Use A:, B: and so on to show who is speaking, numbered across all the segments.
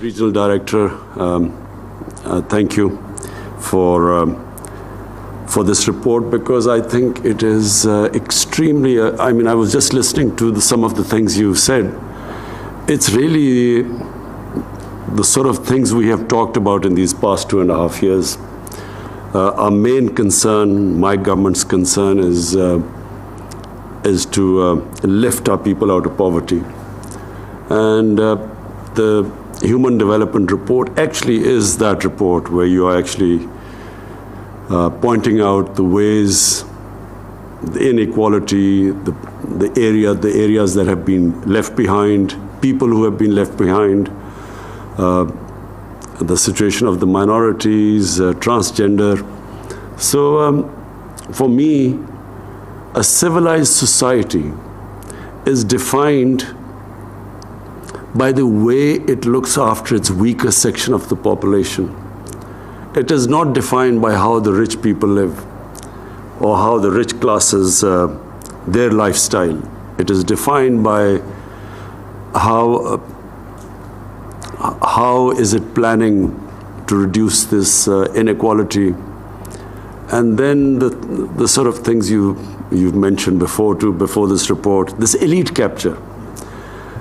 A: Regional Director, thank you for this report, because I think it is extremely, I mean, I was just listening to some of the things you said. It's really the sort of things we have talked about in these past 2.5 years. Our main concern, my government's concern, is to lift our people out of poverty. And the Human Development Report actually is that report where you are actually pointing out the ways, the inequality, the areas that have been left behind, people who have been left behind, the situation of the minorities, transgender. So for me, a civilized society is defined by the way it looks after its weaker section of the population. It is not defined by how the rich people live or how the rich classes, their lifestyle. It is defined by how is it planning to reduce this inequality. And then the sort of things you've mentioned before this report, this elite capture.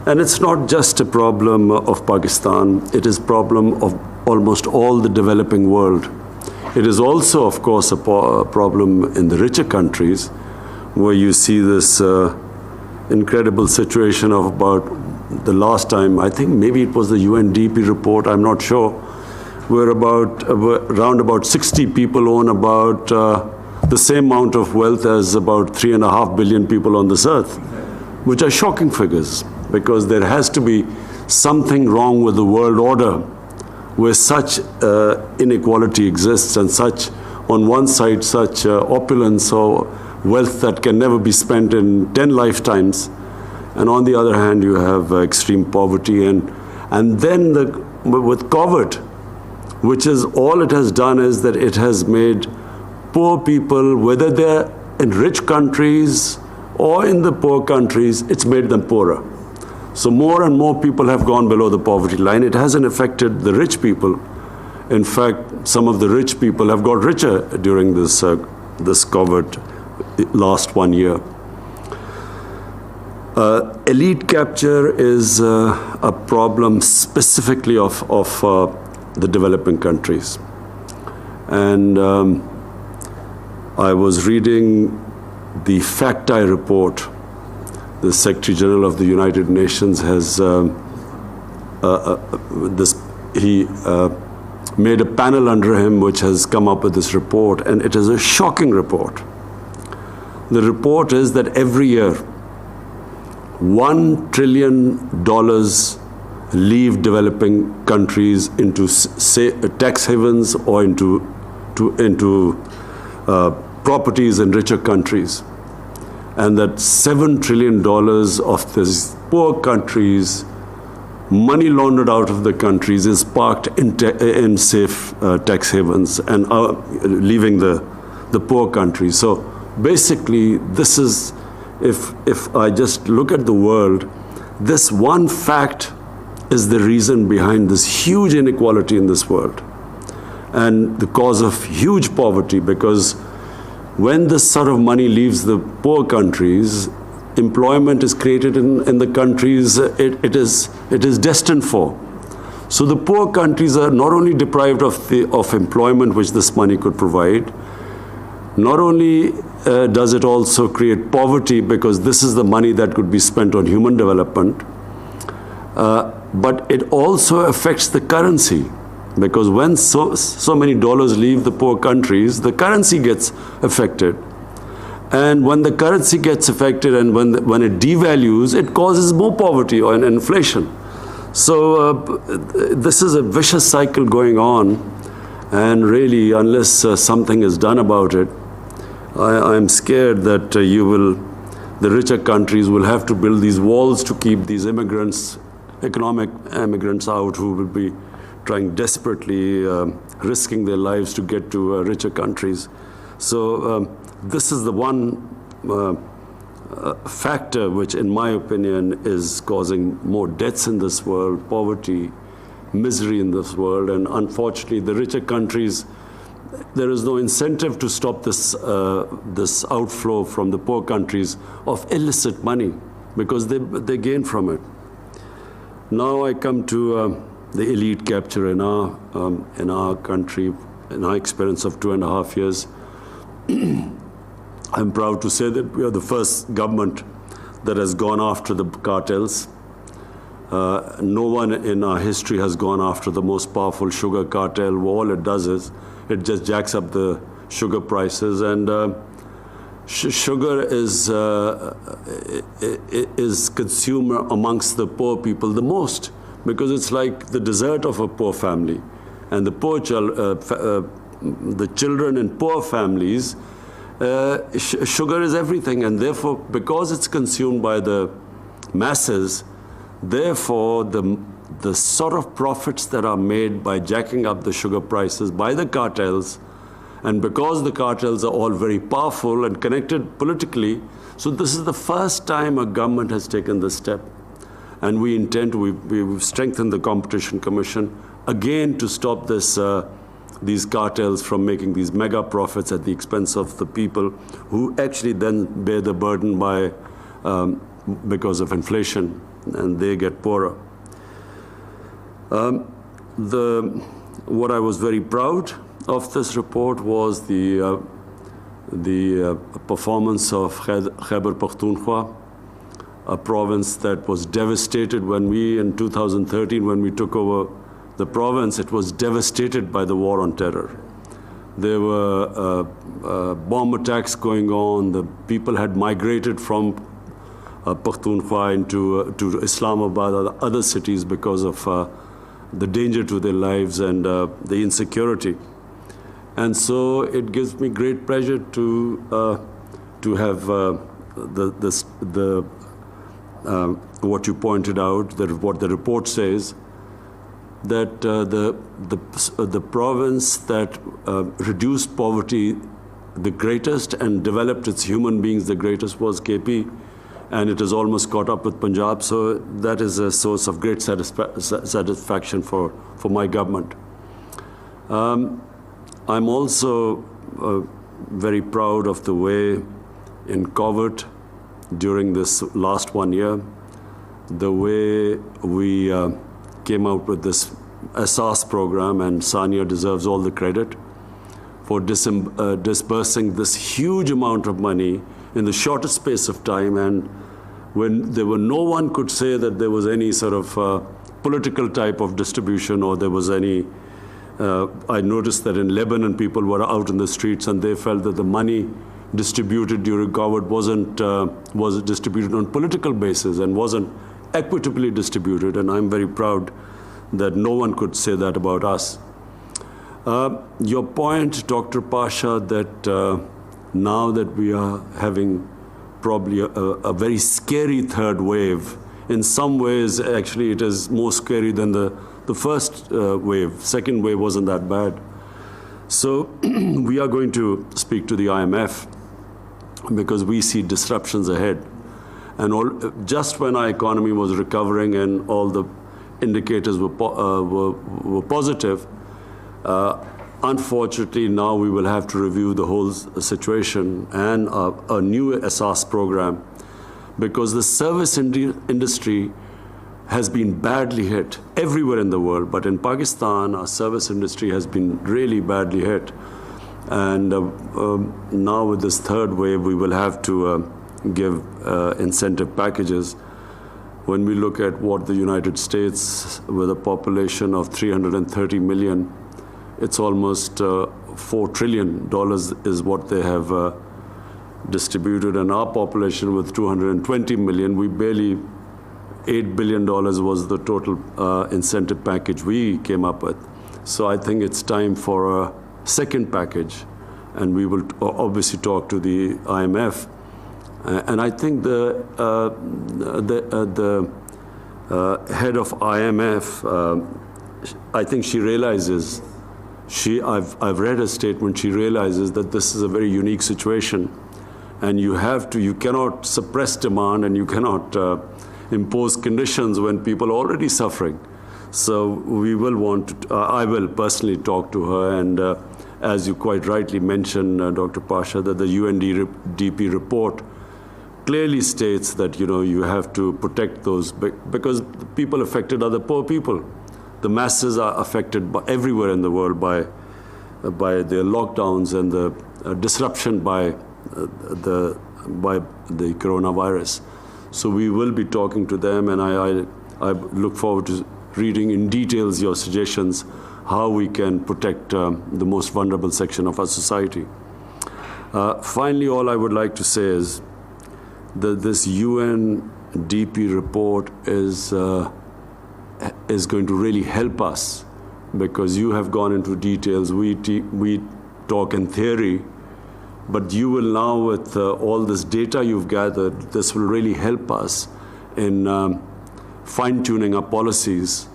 A: And it's not just a problem of Pakistan, it is a problem of almost all the developing world. It is also, of course, a problem in the richer countries, where you see this incredible situation of about the last time, I think maybe it was the UNDP report, I'm not sure, where around about 60 people own about the same amount of wealth as about 3.5 billion people on this earth, which are shocking figures, because there has to be something wrong with the world order where such inequality exists, and such, on one side, such opulence or wealth that can never be spent in 10 lifetimes, and on the other hand you have extreme poverty. And then with COVID, which is all it has done is that it has made poor people, whether they're in rich countries or in the poor countries, it's made them poorer. So more and more people have gone below the poverty line. It hasn't affected the rich people. In fact, some of the rich people have got richer during this COVID last 1 year. Elite capture is a problem specifically of the developing countries. And I was reading the FACT-I report. The Secretary General of the United Nations has made a panel under him which has come up with this report, and it is a shocking report. The report is that every year, $1 trillion leave developing countries into tax havens or into properties in richer countries. And that $7 trillion of these poor countries, money laundered out of the countries, is parked in safe tax havens and leaving the poor countries. So basically, this is, if I just look at the world, this one fact is the reason behind this huge inequality in this world and the cause of huge poverty, because when this sort of money leaves the poor countries, employment is created in the countries it is destined for. So the poor countries are not only deprived of employment which this money could provide, not only does it also create poverty, because this is the money that could be spent on human development, but it also affects the currency. Because when so many dollars leave the poor countries, the currency gets affected. And when the currency gets affected and when it devalues, it causes more poverty and inflation. So this is a vicious cycle going on. And really, unless something is done about it, I'm scared that the richer countries will have to build these walls to keep these immigrants, economic immigrants out, who will be trying desperately, risking their lives to get to richer countries. So this is the one factor which, in my opinion, is causing more deaths in this world, poverty, misery in this world. And unfortunately, the richer countries, there is no incentive to stop this outflow from the poor countries of illicit money, because they gain from it. Now I come to the elite capture in our country, in our experience of 2.5 years. I'm proud to say that we are the first government that has gone after the cartels. No one in our history has gone after the most powerful sugar cartel. All it does is it just jacks up the sugar prices, and sugar is consumed amongst the poor people the most, because it's like the dessert of a poor family. And the poor the children in poor families, sugar is everything, and therefore, because it's consumed by the masses, therefore the sort of profits that are made by jacking up the sugar prices by the cartels, and because the cartels are all very powerful and connected politically, so this is the first time a government has taken this step. And we intend, we've strengthened the Competition Commission again to stop these cartels from making these mega profits at the expense of the people, who actually then bear the burden because of inflation, and they get poorer. What I was very proud of this report was the performance of Khyber Pakhtunkhwa, a province that was devastated when in 2013, when we took over the province, it was devastated by the war on terror. There were bomb attacks going on. The people had migrated from Pakhtunkhwa to Islamabad or other cities because of the danger to their lives and the insecurity. And so it gives me great pleasure to have what you pointed out, what the report says, that the province that reduced poverty the greatest and developed its human beings the greatest was KP, and it has almost caught up with Punjab. So that is a source of great satisfaction for my government. I'm also very proud of the way in Qudrat during this last 1 year, the way we came out with this Asas program, and Sania deserves all the credit for disbursing this huge amount of money in the shortest space of time, and when no one could say that there was any sort of political type of distribution, or there was any I noticed that in Lebanon people were out in the streets and they felt that the money distributed during Qudrat was distributed on political basis and wasn't equitably distributed, and I'm very proud that no one could say that about us. Your point, Dr. Pasha, that now that we are having probably a very scary third wave, in some ways actually it is more scary than the first wave. Second wave wasn't that bad. So we are going to speak to the IMF because we see disruptions ahead. And just when our economy was recovering and all the indicators were positive, unfortunately now we will have to review the whole situation and a new Asas program, because the service industry has been badly hit everywhere in the world, but in Pakistan our service industry has been really badly hit. And now with this third wave we will have to give incentive packages. When we look at what the United States, with a population of 330 million, it's almost $4 trillion is what they have distributed, and our population with 220 million, we barely $8 billion was the total incentive package we came up with. So I think it's time for a second package, and we will obviously talk to the IMF. And I think the head of IMF, I think she realizes, I've read her statement, she realizes that this is a very unique situation, and you cannot suppress demand, and you cannot impose conditions when people are already suffering. So we will want to, I will personally talk to her, and as you quite rightly mentioned, Dr. Pasha, that the UNDP report clearly states that, you know, you have to protect those, because the people affected are the poor people. The masses are affected everywhere in the world by the lockdowns and the disruption by the coronavirus. So we will be talking to them, and I look forward to reading in details your suggestions how we can protect the most vulnerable section of our society. Finally, all I would like to say is that this UNDP report is going to really help us, because you have gone into details. We talk in theory, but you will now, with all this data you've gathered, this will really help us in fine-tuning our policies.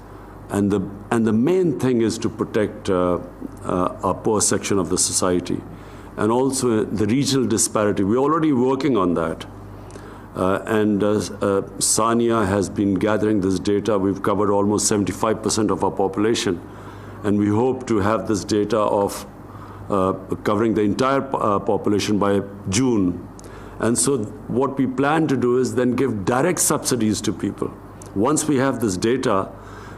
A: And the main thing is to protect our poor section of the society, and also the regional disparity. We're already working on that. And Sania has been gathering this data. We've covered almost 75% of our population, and we hope to have this data of covering the entire population by June. And so what we plan to do is then give direct subsidies to people. Once we have this data,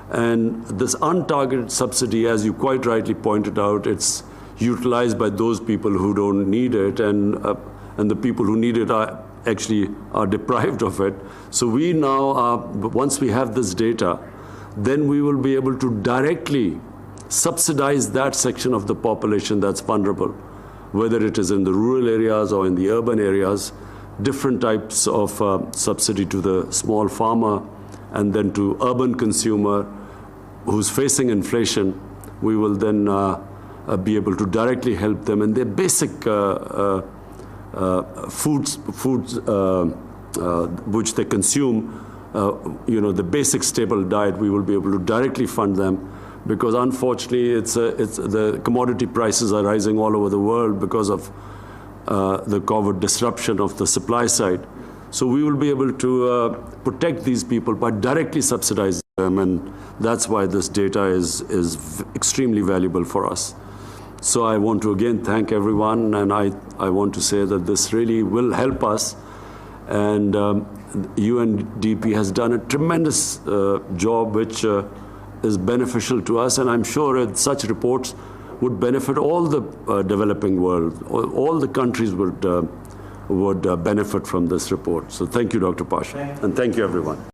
A: and this untargeted subsidy, as you quite rightly pointed out, it's utilized by those people who don't need it, and the people who need it are deprived of it. So we now, once we have this data, then we will be able to directly subsidize that section of the population that's vulnerable, whether it is in the rural areas or in the urban areas, different types of subsidy to the small farmer, and then to urban consumer who's facing inflation. We will then be able to directly help them in their basic foods which they consume, the basic staple diet. We will be able to directly fund them, because unfortunately the commodity prices are rising all over the world because of the COVID disruption of the supply side. So we will be able to protect these people by directly subsidizing them, and that's why this data is extremely valuable for us. So I want to again thank everyone, and I want to say that this really will help us, and UNDP has done a tremendous job which is beneficial to us, and I'm sure that such reports would benefit all the developing world. All the countries would benefit from this report. So thank you, Dr. Pasha, and thank you, everyone.